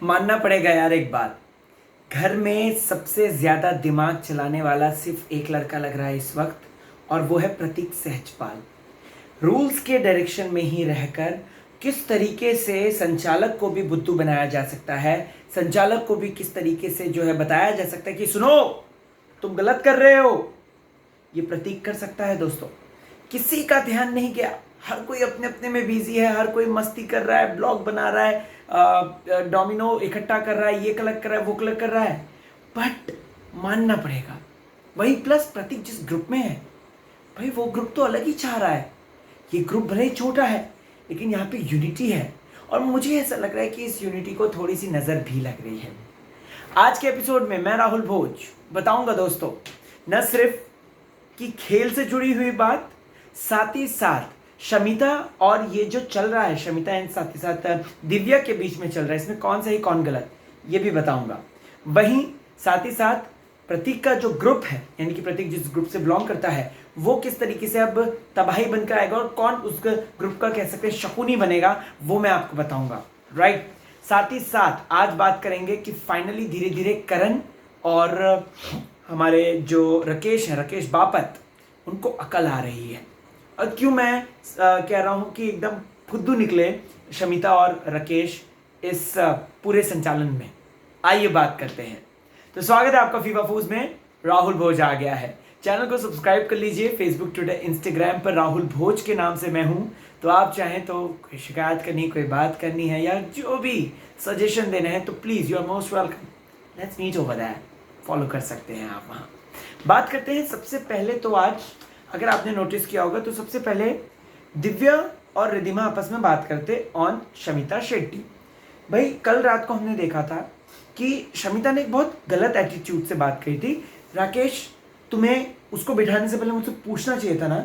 मानना पड़ेगा यार एक बात। घर में सबसे ज़्यादा दिमाग चलाने वाला सिर्फ एक लड़का लग रहा है इस वक्त, और वो है प्रतीक सहजपाल। रूल्स के डायरेक्शन में ही रहकर किस तरीके से संचालक को भी बुद्धू बनाया जा सकता है, संचालक को भी किस तरीके से जो है बताया जा सकता है कि सुनो तुम गलत कर रहे हो, ये प्रतीक कर सकता है दोस्तों। किसी का ध्यान नहीं गया, हर कोई अपने अपने में बिजी है, हर कोई मस्ती कर रहा है, ब्लॉग बना रहा है, डोमिनो इकट्ठा कर रहा है, ये कलेक्ट कर रहा है, वो कलेक्ट कर रहा है। बट मानना पड़ेगा, वही प्लस प्रतीक जिस ग्रुप में है भाई वो ग्रुप तो अलग ही चाह रहा है। ये ग्रुप भले ही छोटा है लेकिन यहाँ पे यूनिटी है, और मुझे ऐसा लग रहा है कि इस यूनिटी को थोड़ी सी नज़र भी लग रही है। आज के एपिसोड में मैं राहुल भोज बताऊंगा दोस्तों, न सिर्फ कि खेल से जुड़ी हुई बात, साथ ही साथ शमिता और ये जो चल रहा है, शमिता एंड साथ ही साथ दिव्या के बीच में चल रहा है, इसमें कौन सही कौन गलत ये भी बताऊंगा। वहीं साथ ही साथ प्रतीक का जो ग्रुप है, यानी कि प्रतीक जिस ग्रुप से बिलोंग करता है, वो किस तरीके से अब तबाही बनकर आएगा और कौन उस ग्रुप का कह सकते हैं शकुनी बनेगा, वो मैं आपको बताऊंगा। राइट, साथ ही साथ आज बात करेंगे कि फाइनली धीरे धीरे करण और हमारे जो राकेश हैं, राकेश बापत, उनको अकल आ रही है। और क्यों मैं कह रहा हूँ कि एकदम फुद्दू निकले शमिता और राकेश इस पूरे संचालन में, आइए बात करते हैं। तो स्वागत है आपका फीफा फूज में, राहुल भोज आ गया है। चैनल को सब्सक्राइब कर लीजिए, फेसबुक ट्विटर इंस्टाग्राम पर राहुल भोज के नाम से मैं हूँ। तो आप चाहें तो कोई शिकायत करनी, कोई बात करनी है या जो भी सजेशन देने हैं तो please you are most welcome, let's meet over that, follow कर सकते हैं आप वहाँ। बात करते हैं सबसे पहले तो आज, अगर आपने नोटिस किया होगा तो सबसे पहले दिव्या और रिद्धिमा आपस में बात करते ऑन शमिता शेट्टी। भाई कल रात को हमने देखा था कि शमिता ने एक बहुत गलत एटीट्यूड से बात कही थी। राकेश, तुम्हें उसको बिठाने से पहले मुझसे पूछना चाहिए था ना,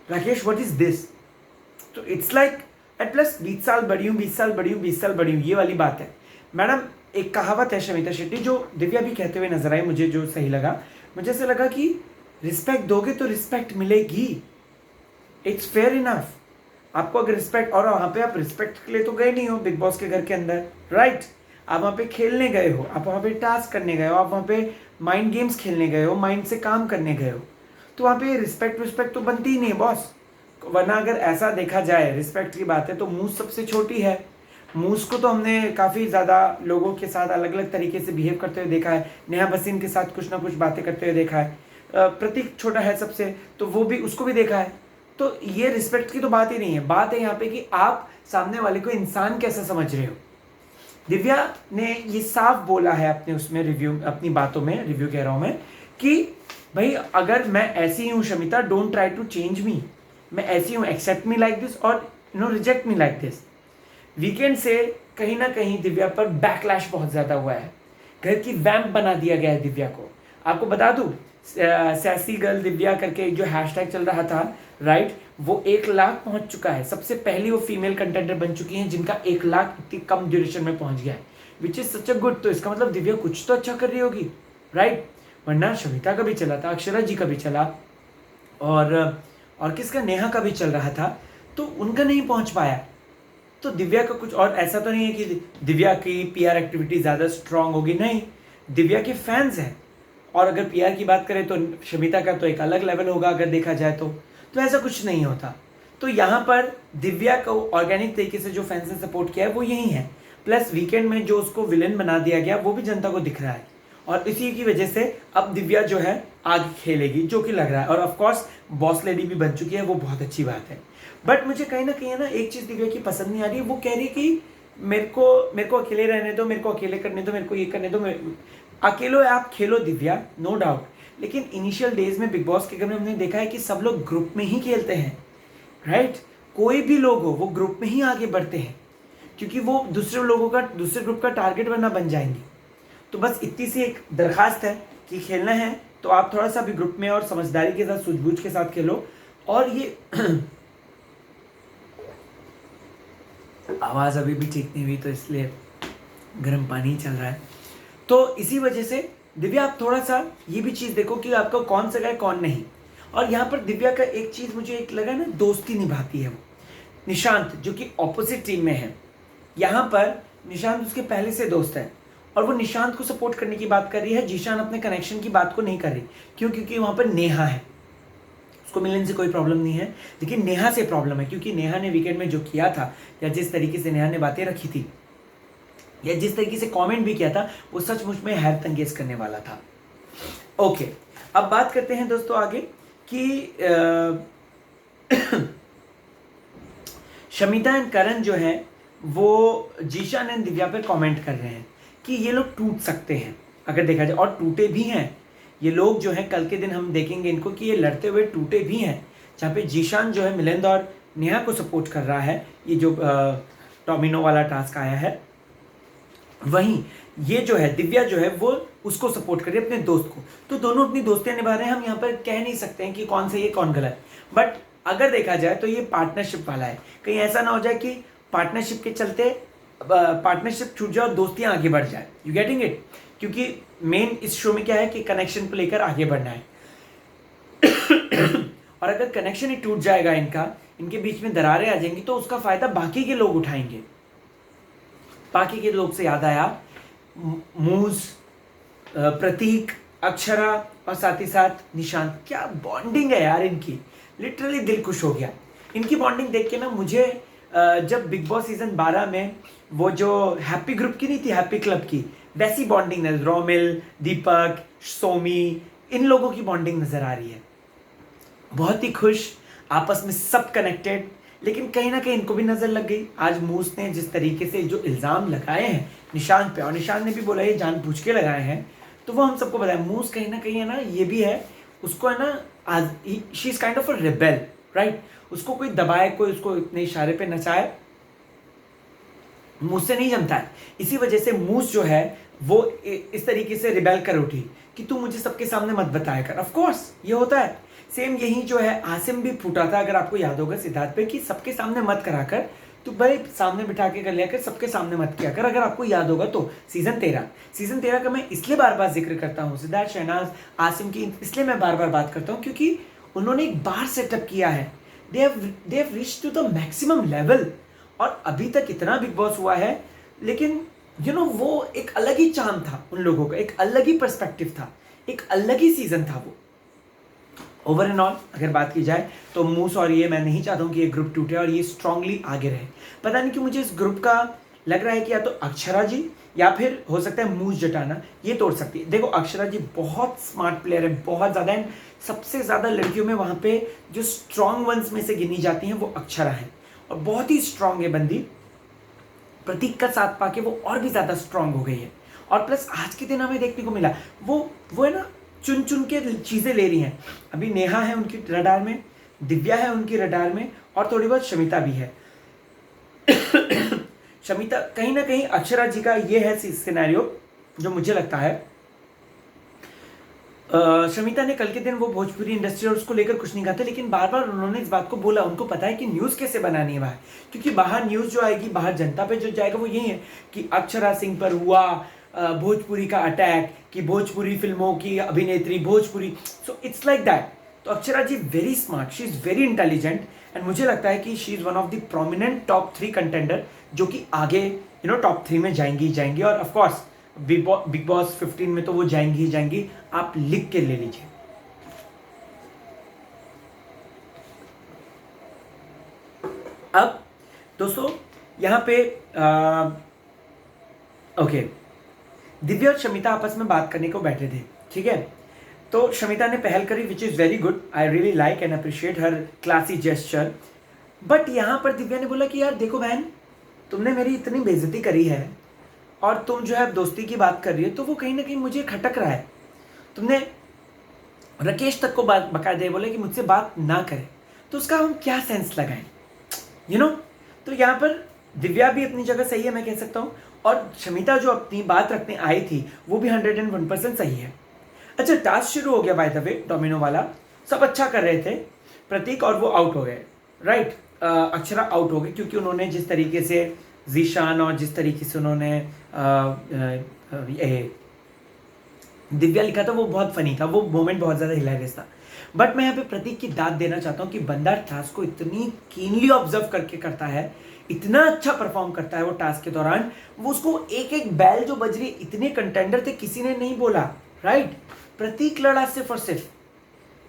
राकेश व्हाट इज दिस। तो इट्स लाइक एट प्लस 20 साल बड़ी हूँ, 20 साल बड़ी हूँ, 20 साल बड़ी हूँ, ये वाली बात है। मैडम, एक कहावत है शमिता शेट्टी जो दिव्या भी कहते हुए नजर आई, मुझे जो सही लगा, मुझे ऐसा लगा कि रिस्पेक्ट दोगे तो रिस्पेक्ट मिलेगी, इट्स फेयर इनफ। आपको अगर रिस्पेक्ट, और वहाँ पे आप रिस्पेक्ट के लिए तो गए नहीं हो बिग बॉस के घर के अंदर, राइट, आप वहाँ पे खेलने गए हो, आप वहाँ पे टास्क करने गए हो, आप वहाँ पे माइंड गेम्स खेलने गए हो, माइंड से काम करने गए हो, तो वहाँ पे रिस्पेक्ट तो बनती ही नहीं है बॉस। वरना अगर ऐसा देखा जाए रिस्पेक्ट की बात है तो मूस सबसे छोटी है। मूस को तो हमने काफ़ी ज़्यादा लोगों के साथ अलग अलग तरीके से बिहेव करते हुए देखा है, नेहा भसीन के साथ कुछ ना कुछ बातें करते हुए देखा है, प्रतीक छोटा है सबसे तो वो भी, उसको भी देखा है। तो ये रिस्पेक्ट की तो बात ही नहीं है, बात है यहाँ पे कि आप सामने वाले को इंसान कैसा समझ रहे हो। दिव्या ने ये साफ बोला है अपने उसमें रिव्यू, अपनी बातों में, रिव्यू कह रहा हूँ मैं, कि भाई अगर मैं ऐसी हूँ Shamita, don't try to change me, मैं ऐसी हूँ, एक्सेप्ट मी लाइक दिस और reject me like this. Weekend से कहीं ना कहीं दिव्या पर बैकलैश बहुत ज़्यादा हुआ है, घर की वैम्प बना दिया गया है दिव्या को। आपको बता दूँ, सैसी गर्ल दिव्या करके जो हैशटैग चल रहा था, राइट, वो 1 लाख पहुंच चुका है। सबसे पहली वो फीमेल कंटेंडर बन चुकी हैं जिनका 1 लाख इतनी कम ड्यूरेशन में पहुंच गया है, which is such a good. तो इसका मतलब दिव्या कुछ तो अच्छा कर रही होगी, राइट। वरना शमिता का भी चला था, अक्षरा जी का भी चला, और किसका, नेहा का भी चल रहा था, तो उनका नहीं पहुंच पाया। तो दिव्या का कुछ, और ऐसा तो नहीं है कि दिव्या की पीआर एक्टिविटी ज़्यादा स्ट्रांग होगी, नहीं, दिव्या के फैंस हैं। और अगर पीआर की बात करें तो शमिता का तो एक अलग लेवल होगा अगर देखा जाए तो ऐसा कुछ नहीं होता। तो यहाँ पर दिव्या को ऑर्गेनिक तरीके से जो फैंस ने सपोर्ट किया है वो यही है, प्लस वीकेंड में जो उसको विलेन बना दिया गया वो भी जनता को दिख रहा है, और इसी की वजह से अब दिव्या जो है आगे खेलेगी, जो कि लग रहा है। और ऑफकोर्स बॉस लेडी भी बन चुकी है, वो बहुत अच्छी बात है। बट मुझे कहीं ना कहीं ना एक चीज़ दिव्या की पसंद नहीं आ रही है, वो कह रही है कि मेरे को अकेले रहने दो, मेरे को अकेले करने दो, मेरे को ये करने दो। अकेले आप खेलो दिव्या, नो डाउट, लेकिन इनिशियल डेज में बिग बॉस के घर में हमने देखा है कि सब लोग ग्रुप में ही खेलते हैं, राइट। कोई भी लोग हो वो ग्रुप में ही आगे बढ़ते हैं, क्योंकि वो दूसरे लोगों का, दूसरे ग्रुप का टारगेट बनना बन जाएंगे। तो बस इतनी सी एक दरखास्त है कि खेलना है तो आप थोड़ा सा भी ग्रुप में और समझदारी के साथ, सूझबूझ के साथ खेलो। और ये आवाज़ अभी भी ठीक नहीं हुई तो इसलिए गर्म पानी चल रहा है। तो इसी वजह से दिव्या आप थोड़ा सा ये भी चीज़ देखो कि आपका कौन सगा है कौन नहीं। और यहाँ पर दिव्या का एक चीज़ मुझे एक लगा ना, दोस्ती निभाती है वो। निशांत जो कि ऑपोजिट टीम में है, यहाँ पर निशांत उसके पहले से दोस्त है और वो निशांत को सपोर्ट करने की बात कर रही है, जीशान अपने कनेक्शन की बात को नहीं कर रही। क्यों? क्योंकि वहाँ पर नेहा है, उसको मिलने से कोई प्रॉब्लम नहीं है, लेकिन नेहा से प्रॉब्लम है क्योंकि नेहा ने वीकेंड में जो किया था या जिस तरीके से नेहा ने बातें रखी थी या जिस तरीके से कमेंट भी किया था वो सचमुच में हैरत अंगेज करने वाला था। ओके, अब बात करते हैं दोस्तों आगे कि शमिता एंड करण जो है वो जीशान एंड दिव्या पर कमेंट कर रहे हैं कि ये लोग टूट सकते हैं अगर देखा जाए, और टूटे भी हैं ये लोग जो हैं। कल के दिन हम देखेंगे इनको कि ये लड़ते हुए टूटे भी हैं, जहाँ पे जीशान जो है मिलिंद और नेहा को सपोर्ट कर रहा है, ये जो डोमिनो वाला टास्क आया है, वहीं ये जो है दिव्या जो है वो उसको सपोर्ट करे अपने दोस्त को। तो दोनों अपनी दोस्तियां निभा रहे हैं, हम यहाँ पर कह नहीं सकते हैं कि कौन सही है कौन गलत, बट अगर देखा जाए तो ये पार्टनरशिप वाला है। कहीं ऐसा ना हो जाए कि पार्टनरशिप के चलते पार्टनरशिप छूट जाए और दोस्तियां आगे बढ़ जाए। You getting it? क्योंकि मेन इस शो में क्या है कि कनेक्शन को लेकर आगे बढ़ना है और अगर कनेक्शन ही टूट जाएगा इनका, इनके बीच में दरारें आ जाएंगी तो उसका फायदा बाकी के लोग उठाएंगे। बाकी के लोग से याद आया मूज, प्रतीक, अक्षरा और साथ ही साथ निशांत, क्या बॉन्डिंग है यार इनकी, लिटरली दिल खुश हो गया इनकी बॉन्डिंग देख के ना। मुझे जब बिग बॉस सीजन 12 में वो जो हैप्पी ग्रुप की नहीं थी, हैप्पी क्लब की, वैसी बॉन्डिंग है रोमिल, दीपक, सोमी, इन लोगों की बॉन्डिंग नजर आ रही है। बहुत ही खुश, आपस में सब कनेक्टेड। लेकिन कहीं ना कहीं इनको भी नजर लग गई आज मूस ने जिस तरीके से जो इल्जाम लगाए हैं निशांत पे, और निशांत ने भी बोला ये जानबूझ के लगाए हैं, तो वो हम सबको बताया मूस कहीं ना कहीं है ना, ये भी है, उसको है ना, she is kind of a rebel, right. उसको कोई दबाए, कोई उसको इतने इशारे पे नचाए, मूस से नहीं जमता है। इसी वजह से मूस जो है वो इस तरीके से रिबेल कर उठी कि तू मुझे सबके सामने मत बताया कर। ऑफ कोर्स ये होता है। सेम यही जो है आसिम भी फूटा था, अगर आपको याद होगा सिद्धार्थ पे, कि सबके सामने मत करा कर, तो भाई सामने बिठा के कर लिया कर, सबके सामने मत किया कर। अगर आपको याद होगा तो सीजन 13 का मैं इसलिए बार बार जिक्र करता हूँ, सिद्धार्थ, शहनाज, आसिम की इसलिए मैं बार बार बात करता हूँ क्योंकि उन्होंने एक बार सेटअप किया है, they have reached to the maximum level. और अभी तक इतना बिग बॉस हुआ है, लेकिन वो एक अलग ही चार्म था उन लोगों का, एक अलग ही पर्सपेक्टिव था, एक अलग ही सीजन था वो। ओवर एंड ऑल अगर बात की जाए तो मूस और ये, मैं नहीं चाहता हूँ कि ये ग्रुप टूटे और ये स्ट्रांगली आगे रहे। पता नहीं क्यों मुझे इस ग्रुप का लग रहा है कि या तो अक्षरा जी या फिर हो सकता है मूस जटाना ये तोड़ सकती है। देखो अक्षरा जी बहुत स्मार्ट प्लेयर है, बहुत ज़्यादा, एंड सबसे ज़्यादा लड़कियों में वहाँ पे जो स्ट्रांग वंस में से गिनी जाती हैं वो अक्षरा है, और बहुत ही स्ट्रांग है बंदी। प्रतीक का साथ पाके वो और भी ज़्यादा स्ट्रांग हो गई है। और प्लस आज के दिन हमें देखने को मिला वो है ना, चुन चुन के चीज़ें ले रही हैं। अभी नेहा है उनकी रडार में, दिव्या है उनकी रडार में, और थोड़ी बहुत शमिता भी है। शमिता कहीं ना कहीं अक्षरा जी का ये है सिनेरियो जो मुझे लगता है। शमिता ने कल के दिन वो भोजपुरी इंडस्ट्री और उसको लेकर कुछ नहीं कहा था, लेकिन बार बार उन्होंने इस बात को बोला। उनको पता है कि न्यूज़ कैसे बनानी है बाहर, क्योंकि बाहर न्यूज़ जो आएगी, बाहर जनता पे जो जाएगा वो यही है कि अक्षरा सिंह पर हुआ भोजपुरी का अटैक, कि भोजपुरी फिल्मों की अभिनेत्री Bhojpuri, so it's like that. तो Akshara ji very smart, she is very intelligent, and मुझे लगता है कि she is one of the prominent top 3 contender जो कि आगे टॉप 3 में जाएंगी। और ऑफकोर्स बिग बॉस 15 में तो वो जाएंगी ही जाएंगी, आप लिख के ले लीजिए। अब दोस्तों यहाँ पे ओके, दिव्या और शमिता आपस में बात करने को बैठे थे, ठीक है। तो शमिता ने पहल करी, which is very good, I really like and appreciate her classy gesture. But यहाँ पर दिव्या ने बोला कि यार देखो बहन, तुमने मेरी इतनी बेइज्जती करी है और तुम जो है दोस्ती की बात कर रही हो, तो वो कहीं ना कहीं मुझे खटक रहा है। तुमने राकेश तक को बात बकायदे बोले कि मुझसे बात ना करे, तो उसका हम क्या सेंस लगाएं, तो यहाँ पर दिव्या भी अपनी जगह सही है, मैं कह सकता हूँ, और शमिता जो अपनी बात रखने आई थी वो भी 101% सही है। अच्छा, टास्क शुरू हो गया बाय द वे, डोमिनो वाला, सब अच्छा कर रहे थे प्रतीक, और वो आउट हो गए, राइट। अक्षरा आउट हो गई क्योंकि उन्होंने जिस तरीके से जीशान और जिस तरीके से उन्होंने दिव्या लिखा था वो बहुत फनी था, वो मोमेंट बहुत ज़्यादा हिलेरियस था। बट मैं यहाँ पे प्रतीक की दाद देना चाहता हूँ कि बंदा टास्क को इतनी कीनली ऑब्जर्व करके करता है, इतना अच्छा परफॉर्म करता है वो टास्क के दौरान। वो उसको एक एक बैल जो बज रही, इतने कंटेंडर थे, किसी ने नहीं बोला, राइट। प्रतीक लड़ा सिर्फ और सिर्फ।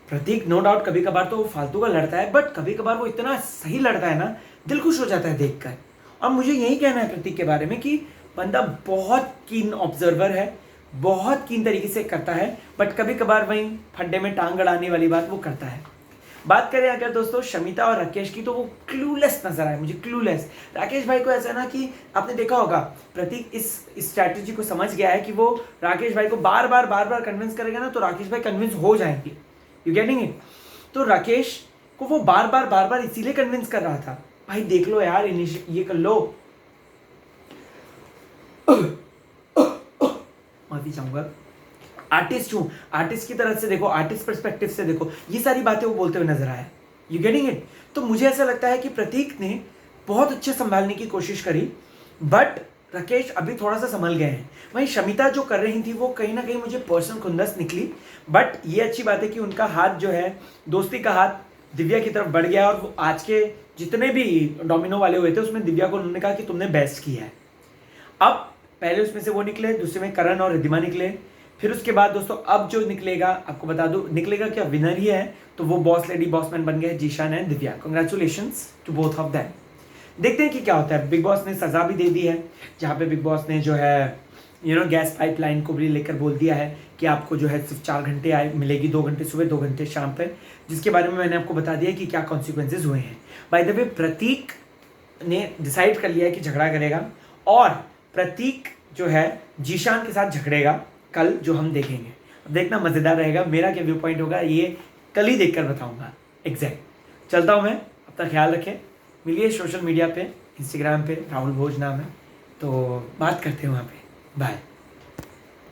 प्रतीक नो डाउट कभी कभार तो वो फालतू का लड़ता है, बट कभी कभार वो इतना सही लड़ता है ना, दिल खुश हो जाता है देखकर। और मुझे यही कहना है प्रतीक के बारे में कि बंदा बहुत कीन ऑब्जर्वर है, बहुत कीन तरीके से करता है, बट कभी कभार वहीं फड्डे में टांग अड़ाने वाली बात वो करता है। बात करें अगर दोस्तों शमिता और राकेश की, तो वो क्लूलेस नजर आए मुझे, क्लूलेस। राकेश भाई को ऐसा ना कि आपने देखा होगा प्रतीक इस स्ट्रैटेजी को समझ गया है कि वो राकेश भाई को बार बार कन्विंस करेगा ना, तो राकेश भाई कन्विंस हो जाएंगे। You getting it? तो राकेश को वो बार बार इसीलिए कन्विंस कर रहा था, भाई देख लो यार, ये कर लो। माफी चाहूंगा, आर्टिस्ट हूं, आर्टिस्ट की तरह से देखो, आर्टिस्ट पर्सपेक्टिव से देखो, ये सारी बातें वो बोलते हुए नजर आया। You getting it? तो मुझे ऐसा लगता है कि प्रतीक ने बहुत अच्छे संभालने की कोशिश करी, बट राकेश अभी थोड़ा सा संभल गए हैं। वहीं शमिता जो कर रही थी वो कहीं ना कहीं मुझे पर्सनल खुंदस निकली, बट ये अच्छी बात है कि उनका हाथ जो है, दोस्ती का हाथ दिव्या की तरफ बढ़ गया। और वो आज के जितने भी डोमिनो वाले हुए थे उसमें दिव्या को उन्होंने कहा कि तुमने बेस्ट किया है। अब पहले उसमें से वो निकले, दूसरे में करण और रिद्धिमा निकले, फिर उसके बाद दोस्तों अब जो निकलेगा, आपको बता दूं निकलेगा क्या, विनर ही है, तो वो बॉस लेडी बॉसमैन बन गए Zeeshan and Divya. Congratulations to both of them. देखते हैं कि क्या होता है। बिग बॉस ने सजा भी दे दी है, जहाँ पे बिग बॉस ने जो है गैस पाइपलाइन को भी लेकर बोल दिया है कि आपको जो है सिर्फ 4 घंटे मिलेगी, 2 घंटे सुबह 2 घंटे शाम पे, जिसके बारे में मैंने आपको बता दिया कि क्या कॉन्सिक्वेंसेज हुए हैं। बाय द वे प्रतीक ने डिसाइड कर लिया है कि झगड़ा करेगा, और प्रतीक जो है जीशान के साथ झगड़ेगा कल, जो हम देखेंगे। अब देखना मज़ेदार रहेगा, मेरा क्या व्यू पॉइंट होगा ये कल ही देखकर बताऊंगा एग्जैक्ट। चलता हूँ मैं, अपना ख्याल रखें, मिलिए सोशल मीडिया पे, इंस्टाग्राम पे राहुल भोज नाम है, तो बात करते हैं वहाँ पे। बाय।